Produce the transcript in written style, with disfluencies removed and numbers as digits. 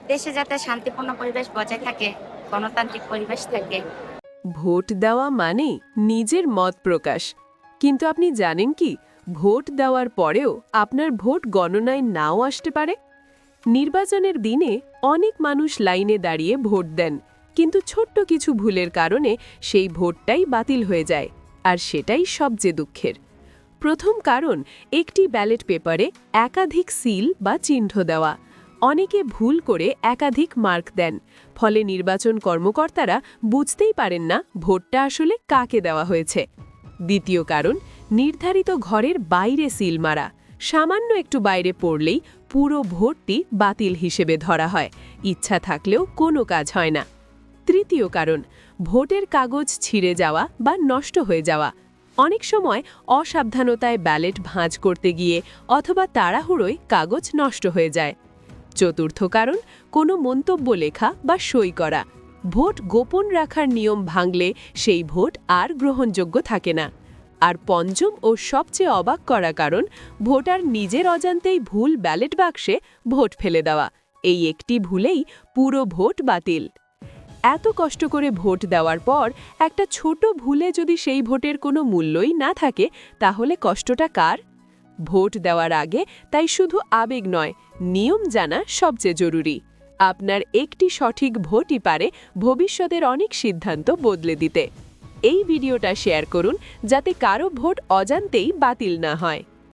দেশে যাতে শান্তিপূর্ণ পরিবেশ বজায় থাকে, গণতান্ত্রিক পরিবেশ থাকে। ভোট দেওয়া মানে নিজের মত প্রকাশ। কিন্তু আপনি জানেন কি, ভোট দেওয়ার পরেও আপনার ভোট গণনায় নাও আসতে পারে। নির্বাচনের দিনে অনেক মানুষ লাইনে দাঁড়িয়ে ভোট দেন, কিন্তু ছোট্ট কিছু ভুলের কারণে সেই ভোটটাই বাতিল হয়ে যায়। আর সেটাই সবচেয়ে দুঃখের। প্রথম কারণ, একটি ব্যালট পেপারে একাধিক সিল বা চিহ্ন দেওয়া। অনেকে ভুল করে একাধিক মার্ক দেন, ফলে নির্বাচন কর্মকর্তারা বুঝতেই পারেন না ভোটটা আসলে কাকে দেওয়া হয়েছে। দ্বিতীয় কারণ, নির্ধারিত ঘরের বাইরে সিল মারা। সামান্য একটু বাইরে পড়লেই পুরো ভোটটি বাতিল হিসেবে ধরা হয়, ইচ্ছা থাকলেও কোনো কাজ হয় না। তৃতীয় কারণ, ভোটের কাগজ ছিঁড়ে যাওয়া বা নষ্ট হয়ে যাওয়া। অনেক সময় অসাবধানতায় ব্যালট ভাঁজ করতে গিয়ে অথবা তাড়াহুড়োয় কাগজ নষ্ট হয়ে যায়। চতুর্থ কারণ, কোনো মন্তব্য লেখা বা সই করা। ভোট গোপন রাখার নিয়ম ভাঙলে সেই ভোট আর গ্রহণযোগ্য থাকে না। আর পঞ্চম ও সবচেয়ে অবাক করা কারণ, ভোটার নিজের অজান্তেই ভুল ব্যালট বাক্সে ভোট ফেলে দেওয়া। এই একটি ভুলেই পুরো ভোট বাতিল। এত কষ্ট করে ভোট দেওয়ার পর একটা ছোট ভুলে যদি সেই ভোটের কোনো মূল্যই না থাকে, তাহলে কষ্টটা কার? ভোট দেওয়ার আগে তাই শুধু আবেগ নয়, নিয়ম জানা সবচেয়ে জরুরি। আপনার একটি সঠিক ভোটই পারে ভবিষ্যতের অনেক সিদ্ধান্ত বদলে দিতে। এই ভিডিওটা শেয়ার করুন, যাতে কারো ভোট অজান্তেই বাতিল না হয়।